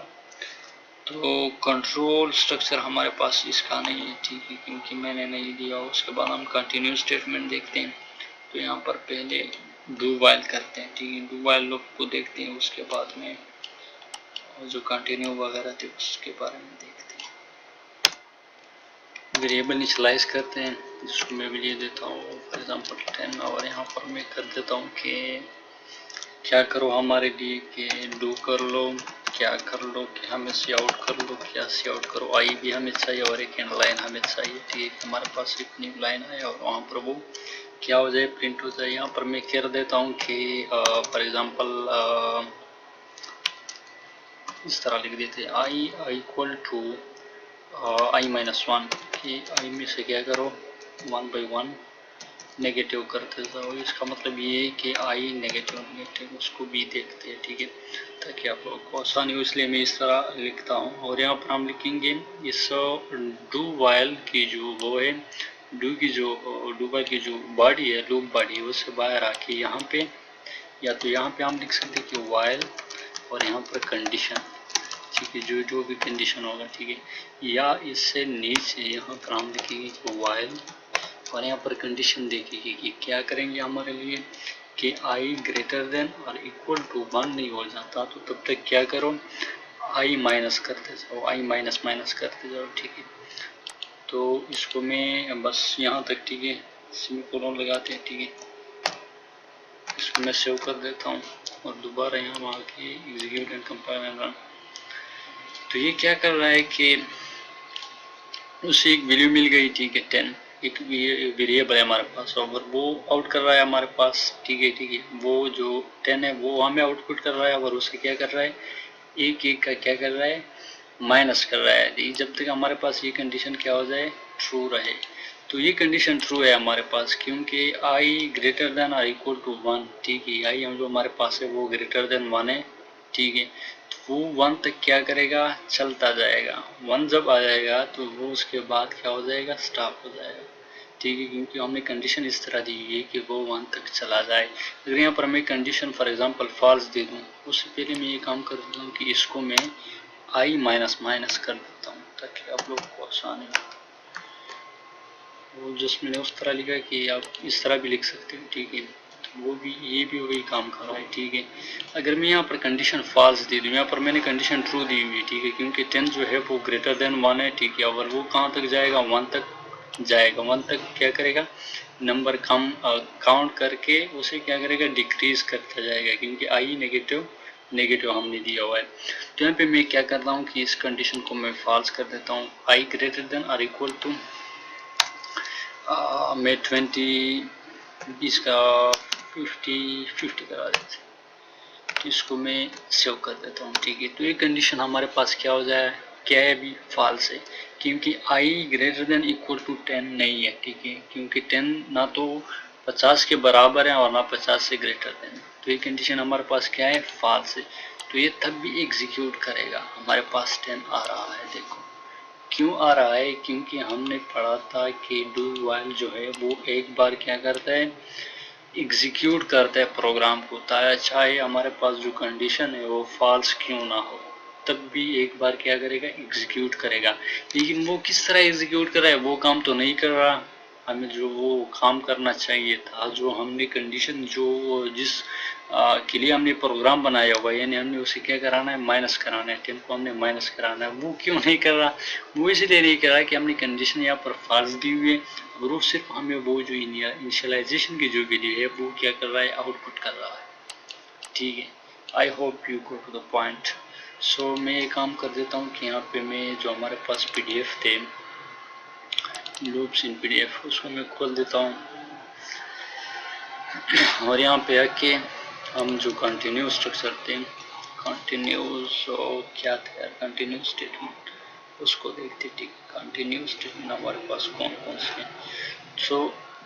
तो कंट्रोल स्ट्रक्चर हमारे पास इसका नहीं है, ठीक है, क्योंकि मैंने नहीं दिया। उसके बाद हम कंटिन्यू स्टेटमेंट देखते हैं। तो यहाँ पर पहले डू वाइल करते हैं, ठीक है, डू वाइल लूप को देखते हैं, उसके बाद में जो कंटिन्यू वगैरह थे उसके बारे में देखते हैं। वेरिएबल इनिशियलाइज करते हैं, जिसको मैं भी देता हूँ फॉर एग्जांपल 10, और यहाँ पर मैं कर देता हूँ कि क्या करो हमारे लिए कि डू कर लो, क्या कर लो कि हमें सी आउट कर लो, क्या सी आउट करो, आई भी हमें चाहिए और एक एंड लाइन हमें चाहिए, ठीक है। हमारे पास एक न्यू लाइन है और वहाँ पर वो क्या हो जाए प्रिंट हो जाए। यहाँ पर मैं कर देता हूँ कि फॉर एग्जांपल इस तरह लिख देते I equal to I minus one, कि आई में से क्या करो 1 by 1 नेगेटिव करते जाओ। इसका मतलब ये है कि आई नेगेटिव उसको भी देखते हैं, ठीक है, ताकि आप लोगों को आसानी हो, इसलिए मैं इस तरह लिखता हूँ। और यहाँ पर हम लिखेंगे इस डू वाइल की जो वो है, डू वाइल की जो बॉडी है, लूप बॉडी, उससे बाहर आके यहाँ पे, या तो यहाँ पे हम लिख सकते हैं कि वाइल और यहाँ पर कंडीशन, ठीक है, जो भी कंडीशन होगा, ठीक है, या इससे नीचे यहाँ पर हम लिखेंगे कि वाइल और यहाँ पर कंडीशन देखेंगे कि क्या करेंगे हमारे लिए कि आई ग्रेटर देन और इक्वल टू 1 नहीं हो जाता, तो तब तक क्या करो आई माइनस करते जाओ, आई माइनस माइनस करते जाओ, ठीक है। तो इसको मैं बस यहाँ तक, ठीक है, सेमीकोलन लगाते हैं, ठीक है, इसको मैं सेव कर देता हूँ और दोबारा यहाँ आके execute and compile and run. तो ये क्या कर रहा है कि उसे एक वैल्यू मिल गई, ठीक है, 10, एक वेरिएबल है हमारे पास और वो आउट कर रहा है हमारे पास, ठीक है, ठीक है, वो जो 10 है वो हमें आउटपुट कर रहा है और उसे क्या कर रहा है एक एक का क्या कर रहा है माइनस कर रहा है, जब तक हमारे पास ये कंडीशन क्या हो जाए ट्रू रहे। तो ये कंडीशन ट्रू है हमारे पास क्योंकि आई ग्रेटर देन और इक्वल टू 1, ठीक है, आई हम जो हमारे पास है वो ग्रेटर देन 1 है, ठीक है। वो 1 तक क्या करेगा चलता जाएगा, 1 जब आ जाएगा तो वो उसके बाद क्या हो जाएगा स्टॉप हो जाएगा, ठीक है, क्योंकि हमने कंडीशन इस तरह दी है कि वो 1 तक चला जाए। अगर यहाँ पर मैं कंडीशन फॉर एग्जांपल फॉल्स दे दूँ, उससे पहले मैं ये काम कर देता हूँ कि इसको मैं आई माइनस माइनस कर देता हूँ ताकि आप लोग को आसानी हो। वो जस्ट मैंने उस तरह लिखा कि आप इस तरह भी लिख सकते हो, ठीक है, वो भी ये भी वही काम कर रहा है, ठीक है। अगर मैं यहाँ पर कंडीशन फॉल्स दे दूँ, यहाँ पर मैंने कंडीशन ट्रू दी हुई है, ठीक है, क्योंकि 10 जो है वो ग्रेटर देन 1 है, ठीक है, और वो कहाँ तक जाएगा 1 तक जाएगा, 1 तक क्या करेगा नंबर कम काउंट करके उसे क्या करेगा डिक्रीज करता जाएगा, क्योंकि आई नेगेटिव हमने दिया हुआ है। तो यहाँ पे मैं क्या करता हूँ कि इस कंडीशन को मैं फॉल्स कर देता हूँ, आई ग्रेटर देन और इक्वल टू मैं 20 का 50 करा देते, तो इसको मैं सेव कर देता हूँ, ठीक है। तो ये कंडीशन हमारे पास क्या हो जाए क्या है अभी फॉल्स है, क्योंकि आई ग्रेटर देन इक्वल टू 10 नहीं है, ठीक है, क्योंकि 10 ना तो 50 के बराबर है और ना 50 से ग्रेटर देन, तो ये कंडीशन हमारे पास क्या है फॉल्स है। तो ये तब भी एग्जीक्यूट करेगा, हमारे पास 10 आ रहा है, देखो क्यों आ रहा है, क्योंकि हमने पढ़ा था कि डू वाइल जो है वो एक बार क्या करता है एग्जीक्यूट करता है प्रोग्राम को, चाहे हमारे पास जो कंडीशन है वो फॉल्स क्यों ना हो, तब भी एक बार क्या करेगा एग्जीक्यूट करेगा। लेकिन वो किस तरह एग्जीक्यूट कर रहा है वो काम तो नहीं कर रहा, हमें जो वो काम करना चाहिए था, जो हमने कंडीशन जो जिस के लिए हमने प्रोग्राम बनाया हुआ है, यानी हमने उसे क्या कराना है माइनस कराना है, 10 को हमने माइनस कराना है, वो क्यों नहीं कर रहा, वो इसलिए नहीं कर रहा कि हमने कंडीशन यहाँ पर फॉल्स दी हुई है और वो सिर्फ हमें वो जो इनिशियलाइजेशन की जो वैल्यू है वो क्या कर रहा है आउटपुट कर रहा है, ठीक है। I hope you go to the point. So मैं ये काम कर देता हूँ कि यहाँ पे मैं जो हमारे पास PDF थे लूप्स इन PDF उसको मैं खोल देता हूँ और यहाँ पे आके हम जो कंटिन्यू स्ट्रक्चर थे कंटिन्यूस क्या था यार कंटिन्यू स्टेटमेंट उसको देखते, ठीक, कंटिन्यू स्टेटमेंट हमारे पास कौन कौन से हैं। सो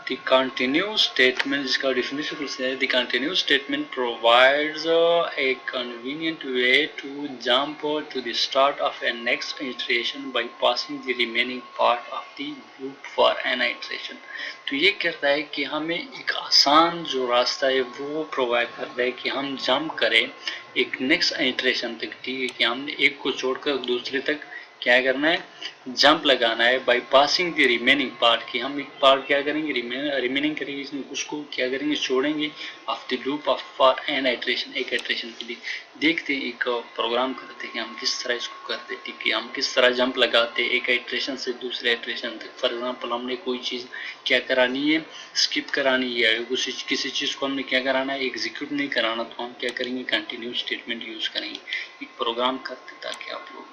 The continuous statement, जिसका definition कुछ है, the continuous statement provides a convenient way to jump to the start of a next iteration by passing the remaining part of the loop for an iteration. तो ये कहता है कि हमें एक आसान जो रास्ता है वो प्रोवाइड करता है कि हम जंप करें एक नेक्स्ट इटरेशन तक, ठीक है, कि हमने एक को छोड़कर दूसरे तक क्या करना है, जंप लगाना है by passing the remaining part, कि हम एक पार्ट क्या करेंगे, रिमेनिंग करेंगे, उसको क्या करेंगे, छोड़ेंगे of the loop of for an iteration, एक इटरेशन के लिए। देखते हैं एक प्रोग्राम करते हैं कि हम किस तरह इसको करते हैं, ठीक है, हम किस तरह जंप लगाते हैं एक इटरेशन से दूसरे इटरेशन तक। फॉर एग्जाम्पल हमने कोई चीज़ क्या करानी है, स्किप करानी है, किसी चीज़ को हमने क्या कराना है, एग्जीक्यूट नहीं कराना, तो हम क्या करेंगे, कंटिन्यू स्टेटमेंट यूज़ करेंगे। एक प्रोग्राम करते ताकि आप लोग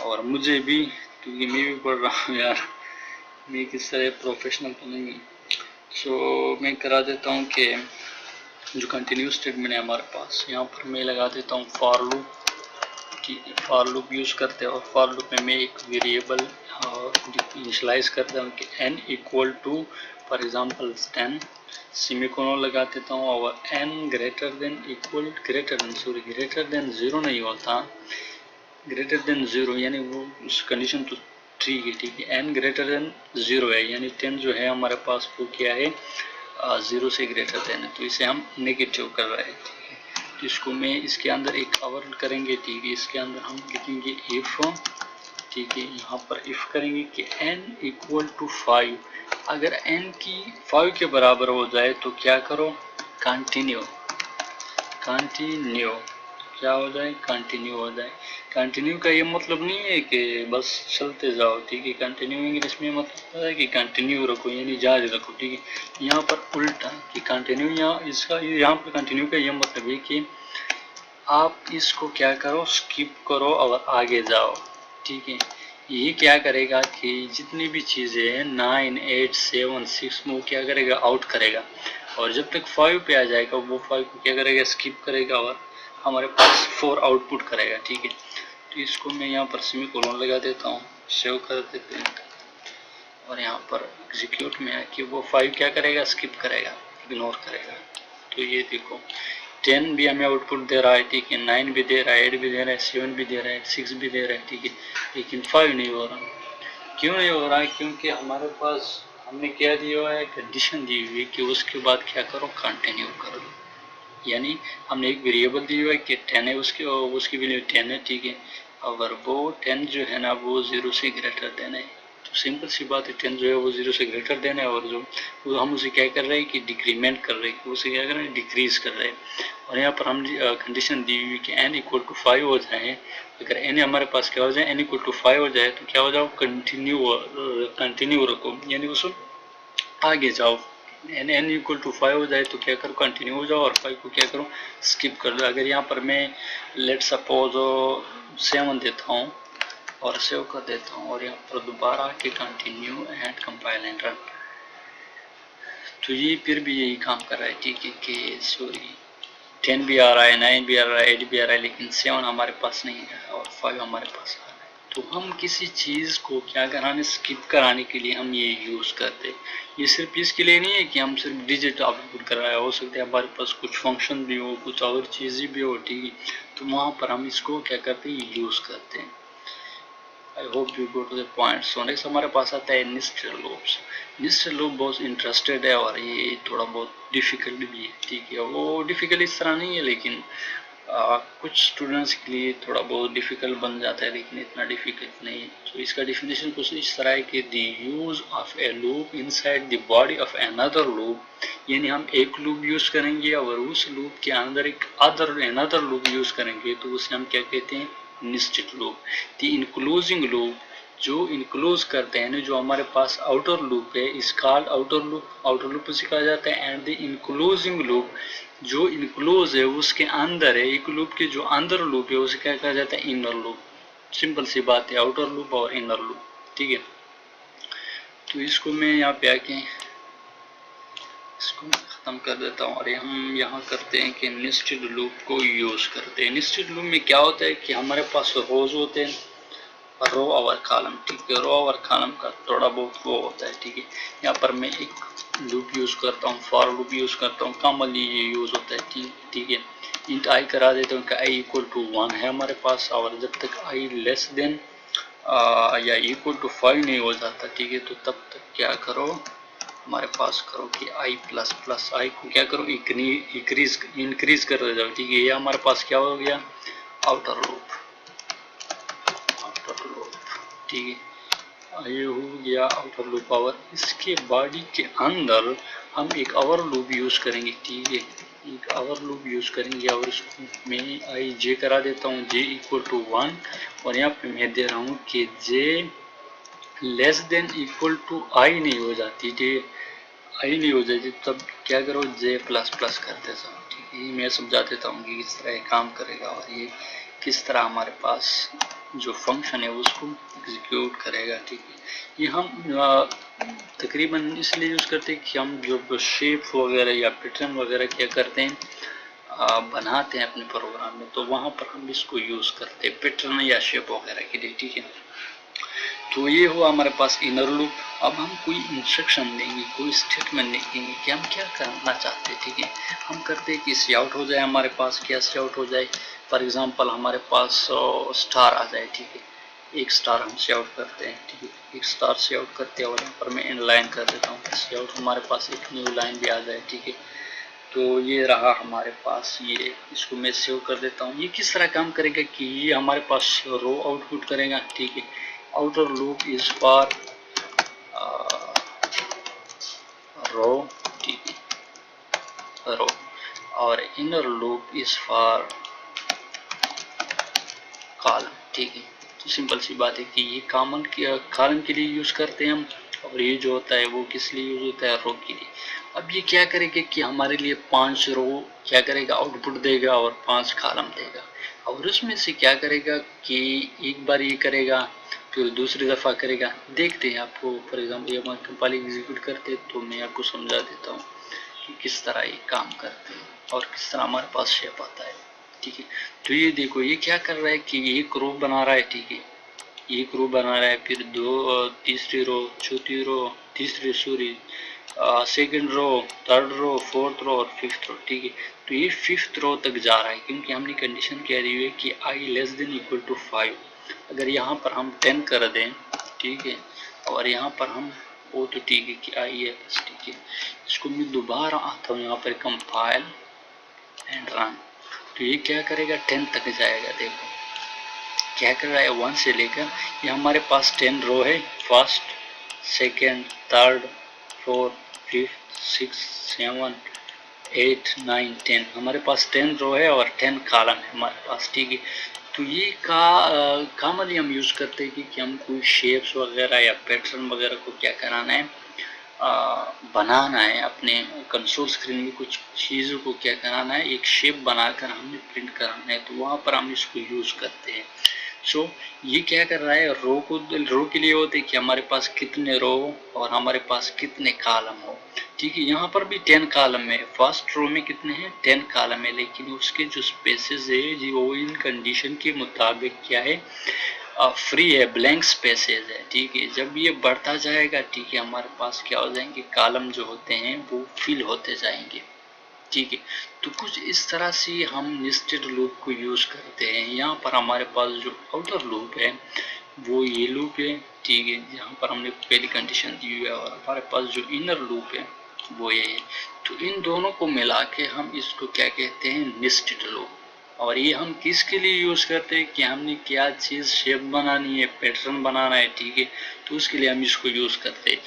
और मुझे भी, क्योंकि मैं भी पढ़ रहा हूँ यार, मैं किस तरह प्रोफेशनल तो नहीं। सो मैं करा देता हूँ कि जो कंटिन्यूस स्टेटमेंट है हमारे पास, यहाँ पर मैं लगा देता हूँ फॉर लूप, ठीक है, फॉर लूप यूज़ करते हैं। और फॉर लूप में मैं एक वेरिएबल इनिशियलाइज करता हूँ कि n equal to for example 10, semicolon लगा देता हूँ, और n ग्रेटर देन 0 नहीं होता, ग्रेटर देन 0 यानी वो उस कंडीशन तो ठीक है, n ग्रेटर देन 0 है, यानी 10 जो है हमारे पास वो क्या है, 0 से ग्रेटर देन है, तो इसे हम नेगेटिव कर रहे हैं, ठीक है। तो इसको मैं इसके अंदर एक और करेंगे, ठीक है, इसके अंदर हम लिखेंगे इफ, ठीक है, यहाँ पर इफ करेंगे कि n इक्वल टू 5, अगर n की 5 के बराबर हो जाए तो क्या करो, कंटिन्यू क्या हो जाए, कंटिन्यू हो जाए। कंटिन्यू का ये मतलब नहीं है कि बस चलते जाओ, ठीक है, कंटिन्यू इंग्लिश में मतलब है कि कंटिन्यू रखो, यानी जारी रखो, ठीक है। यहाँ पर उल्टा कि कंटिन्यू, यहाँ पर कंटिन्यू का ये मतलब है कि आप इसको क्या करो, स्किप करो और आगे जाओ, ठीक है। ये क्या करेगा कि जितनी भी चीज़ें हैं 9, 8, 7, 6 में वो क्या करेगा, आउट करेगा, और जब तक 5 पे आ जाएगा वो 5 को क्या करेगा, स्किप करेगा और हमारे पास 4 आउटपुट करेगा, ठीक है। तो इसको मैं यहाँ पर सेमीकोलन लगा देता हूँ, सेव कर देते हैं, और यहाँ पर एग्जीक्यूट में आके वो 5 क्या करेगा, स्किप करेगा, इग्नोर करेगा। तो ये देखो 10 भी हमें आउटपुट दे रहा है, ठीक है, 9 भी दे रहा है, 8 भी दे रहा है, 7 भी दे रहा है, 6 भी दे रहा है, ठीक है, लेकिन 5 नहीं हो रहा। क्यों नहीं हो रहा है, क्योंकि हमारे पास हमने क्या दिया हुआ है, कंडीशन दी हुई है कि उसके बाद क्या करो, कंटिन्यू करो, यानी हमने एक वेरिएबल दी हुआ है कि 10 है, उसकी वैल्यू 10 है, ठीक है, अगर वो 10 जो है ना वो 0 से ग्रेटर देन है, तो सिंपल सी बात है, 10 जो है वो 0 से ग्रेटर देन है, और जो वो हम उसे क्या कर रहे हैं कि डिक्रीमेंट कर रहे हैं, उसे क्या कर रहे हैं, डिक्रीज कर रहे हैं। और यहाँ पर हम कंडीशन दी हुई कि n इक्वल टू 5 हो जाए, अगर n हमारे पास क्या हो जाए, n इक्वल टू 5 हो जाए तो क्या हो जाओ, कंटिन्यू रखो, यानी उसको आगे जाओ। n इक्वल टू 5 हो जाए तो क्या करो, कंटिन्यू हो जाओ, और 5 को क्या करो, स्किप कर दो। अगर यहाँ पर मैं लेट सपोज 7 देता हूँ और सेव कर देता हूँ, और यहाँ पर दोबारा के continue and compile and run, तो ये फिर भी यही काम कर रहा है, ठीक है, कि सॉरी 10 भी आ रहा है, 9 भी आ रहा है, 8 भी आ रहा है, लेकिन 7 हमारे पास नहीं है और 5 हमारे पास आ रहा है। तो हम किसी चीज़ को क्या कराने, स्किप कराने के लिए हम ये यूज़ करते हैं। ये सिर्फ इसके लिए नहीं है कि हम सिर्फ डिजिट आउटपुट कर रहा है, हो सकता है हमारे पास कुछ फंक्शन भी हो, कुछ और चीज़ें भी हो, ठीक है, तो वहाँ पर हम इसको क्या करते हैं, यूज़ करते हैं। I hope you go to the point. So next हमारे पास आता है नेस्टेड लूप्स। नेस्टेड लूप बहुत इंटरेस्टेड है और ये थोड़ा बहुत डिफ़िकल्ट भी है, ठीक है, वो डिफ़िकल्ट इस तरह नहीं है, लेकिन कुछ स्टूडेंट्स के लिए थोड़ा बहुत डिफ़िकल्ट बन जाता है, लेकिन इतना डिफ़िकल्ट नहीं है। तो इसका डिफिनेशन कुछ इस तरह है कि the use of A loop inside the body of another loop, यानी हम एक लूप यूज़ करेंगे और उस लूप के अंदर एक अनदर लूप यूज़ करेंगे, तो उसे हम क्या कहते हैं, nested loop. The enclosing loop, जो इनक्लोज करते हैं, जो हमारे पास आउटर लूप है, इस कॉल्ड आउटर लूप उसे कहा जाता है। एंड द इनक्लोजिंग लूप, जो इनक्लोज है उसके अंदर है, एक लूप के जो अंदर लूप है उसे क्या कहा जाता है, इनर लूप। सिंपल सी बात है, आउटर लूप और इनर लूप, ठीक है। तो इसको मैं यहाँ पे आके इसको खत्म कर देता हूँ, और हम यहाँ करते हैं कि नेस्टेड लूप को यूज़ करते हैं। नेस्टेड लूप में क्या होता है कि हमारे पास रोज होते हैं, रो और कॉलम, ठीक है। रो और कॉलम का थोड़ा बहुत वो होता है, ठीक है। यहाँ पर मैं एक लूप यूज करता हूँ, फॉर लूप यूज करता हूँ, कॉमनली ये यूज होता है, ठीक है। इंट आई करा देता हूँ कि आई इक्वल टू 1 है हमारे पास, और जब तक आई लेस देन या इक्वल टू 5 नहीं हो जाता, ठीक है, तो तब तक क्या करो, हमारे पास करो कि आई प्लस प्लस आई को क्या करो, इंक्रीज कर दे जाओ, ठीक है। ये हमारे पास क्या हो गया, आउटर लूप, ठीक है। ये हो गया आउटर लूप। और इसके बॉडी के अंदर हम एक और लूप यूज करेंगे, ठीक है। एक और लूप यूज करेंगे, और इसको मैं आई जे करा देता हूँ, जे इक्वल टू 1, और यहाँ पे मैं दे रहा हूँ कि जे लेस देन इक्वल टू आई नहीं हो जाती, जे आई नहीं हो जाती, तब क्या करो, जे प्लस प्लस करते जाओ, ठीक है। मैं समझा देता हूँ कि किस तरह ये काम करेगा, और ये किस तरह हमारे पास जो फंक्शन है उसको एग्जीक्यूट करेगा, ठीक है। ये हम तकरीबन इसलिए यूज़ करते हैं कि हम जो शेप वगैरह या पैटर्न वगैरह क्या करते हैं, बनाते हैं अपने प्रोग्राम में, तो वहाँ पर हम इसको यूज़ करते हैं पैटर्न या शेप वगैरह के लिए, ठीक है। तो ये हुआ हमारे पास इनर लूप। अब हम कोई इंस्ट्रक्शन देंगे, कोई स्टेटमेंट लिखेंगे कि हम क्या करना चाहते हैं, ठीक है। हम करते हैं कि सी आउट हो जाए हमारे पास, क्या सी आउट हो जाए, फॉर एग्जांपल हमारे पास स्टार आ जाए, ठीक है। एक स्टार हम सी आउट करते हैं, ठीक है। एक स्टार सी आउट करते हैं, और यहाँ पर मैं इन लाइन कर देता हूँ सी आउट, हमारे पास एक न्यू लाइन भी आ जाए, ठीक है। तो ये रहा हमारे पास, ये इसको मैं सेव कर देता हूँ। ये किस तरह काम करेगा कि ये हमारे पास रो आउटपुट करेगा, ठीक है। आउटर लूप इज फॉर रो, ठीक है, रो, और inner loop is for column, ठीक है। तो सिंपल सी बात है कि ये कॉमन कॉलम के लिए यूज करते हैं हम, और ये जो होता है वो किस लिए यूज होता है, रो के लिए। अब ये क्या करेगा कि हमारे लिए 5 रो क्या करेगा, आउटपुट देगा, और 5 कॉलम देगा। और उसमें से क्या करेगा कि एक बार ये करेगा, फिर दूसरी दफ़ा करेगा, देखते हैं आपको। फॉर एग्जाम्पल हम कंपाइलिंग एग्जीक्यूट करते हैं, तो मैं आपको समझा देता हूँ कि किस तरह ये काम करते हैं और किस तरह हमारे पास शेप आता है, ठीक है। तो ये देखो ये क्या कर रहा है कि एक रो बना रहा है, ठीक है। एक रो बना रहा है, फिर दो तीसरी रो, चौथी रो, तीसरी sorry second row, third row, fourth row और फिफ्थ रो, ठीक है। तो ये फिफ्थ रो तक जा रहा है, क्योंकि हमने कंडीशन क्या दी हुई है कि आई लेस देन इक्वल टू 5। अगर यहाँ पर हम 10 कर दें, ठीक है, और यहाँ पर हम वो तो ठीक है कि आई है बस, ठीक है। इसको मैं दोबारा आता हूँ यहाँ पर, कंपाइल एंड रन। तो ये क्या करेगा, 10 तक जाएगा। देखो क्या कर रहा है, 1 से लेकर ये हमारे पास 10 रो है, first, second, third, fourth, fifth, six, 7, 8, 9, 10, हमारे पास 10 रो है और 10 कॉलम है हमारे पास, ठीक है। तो ये कॉमनली हम यूज़ करते हैं कि हम कोई शेप्स वगैरह या पैटर्न वगैरह को क्या कराना है, बनाना है। अपने कंसोल स्क्रीन में कुछ चीज़ों को क्या कराना है, एक शेप बनाकर हमने प्रिंट कराना है, तो वहाँ पर हम इसको यूज़ करते हैं। सो ये क्या कर रहा है, रो के लिए होते हैं कि हमारे पास कितने रो और हमारे पास कितने कॉलम हो, ठीक है। यहाँ पर भी 10 कॉलम है, फर्स्ट रो में कितने हैं, 10 कॉलम है, लेकिन उसके जो स्पेसेस है जी वो इन कंडीशन के मुताबिक क्या है, फ्री है, ब्लैंक स्पेसेस है, ठीक है। जब ये बढ़ता जाएगा, ठीक है, हमारे पास क्या हो जाएंगे, कॉलम जो होते हैं वो फिल होते जाएंगे, ठीक है। तो कुछ इस तरह से हम नेस्टेड लूप को यूज करते हैं। यहाँ पर हमारे पास जो आउटर लूप है वो ये लूप है, ठीक है, यहाँ पर हमने पहली कंडीशन दी हुई है, और हमारे पास जो इनर लूप है वो ये है। तो इन दोनों को मिला के हम इसको क्या कहते हैं, नेस्टेड लूप। और ये हम किसके लिए यूज करते हैं कि हमने क्या चीज शेप बनानी है, पैटर्न बनाना है, ठीक है, तो उसके लिए हम इसको यूज करते हैं।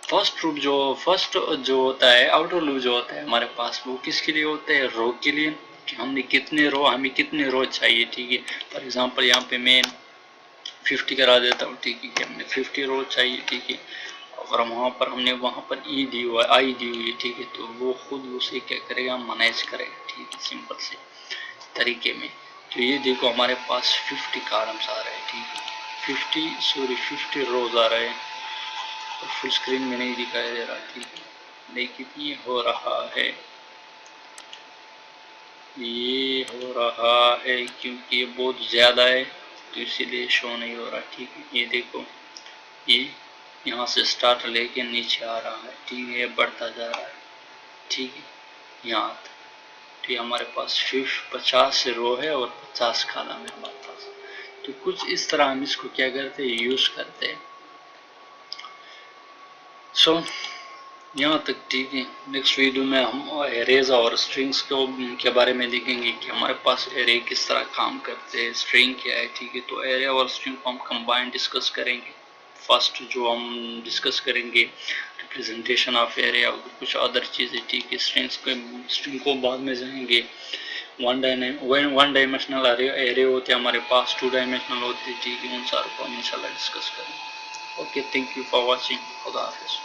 फर्स्ट जो होता है, आउटर लूप जो होता है हमारे पास, वो किसके लिए होता है, रो के लिए, कि हमने कितने रो, हमें कितने रो चाहिए, ठीक है। फॉर एग्जांपल यहाँ पे मैं 50 करा देता हूँ, ठीक है, कि हमने 50 रो चाहिए, ठीक है। और वहाँ पर हमने वहाँ पर ई दी हुआ, आई दी हुई है, ठीक है, तो वो खुद उसे क्या करेगा, मैनेज करेगा, ठीक है, सिंपल से तरीके में। तो ये देखो हमारे पास 50 कॉलम्स आ रहे हैं, ठीक है, 50 रोज आ रहे हैं, तो फुल स्क्रीन में नहीं दिखाई दे रहा, ठीक है, लेकिन ये हो रहा है, ये हो रहा है क्योंकि ये बहुत ज़्यादा है, तो इसीलिए शो नहीं हो रहा। ठीक है, ये देखो, ये यहाँ से स्टार्ट लेके नीचे आ रहा है। ठीक है, ये बढ़ता जा रहा है। ठीक है, यहाँ तो ये हमारे पास 50 रो है और 50 कॉलम है हमारे पास। तो कुछ इस तरह हम इसको क्या करते हैं, यूज करते हैं। सो यहाँ तक ठीक है। नेक्स्ट वीडियो में हम एरेज और स्ट्रिंग्स के बारे में देखेंगे कि हमारे पास एरे किस तरह काम करते हैं, स्ट्रिंग क्या है। ठीक है, तो एरे और स्ट्रिंग को हम कंबाइन डिस्कस करेंगे। फर्स्ट जो हम डिस्कस करेंगे रिप्रेजेंटेशन ऑफ एरे और कुछ अदर चीज़ें। ठीक है, स्ट्रिंग को बाद में जाएंगे। वन डायमेंशनल एरे होते हैं हमारे पास, 2 डायमेंशनल होते हैं। ठीक है, उन सारों को हम इंशाल्लाह डिस्कस करेंगे। Okay, thank you for watching. खुदा हाफिज़।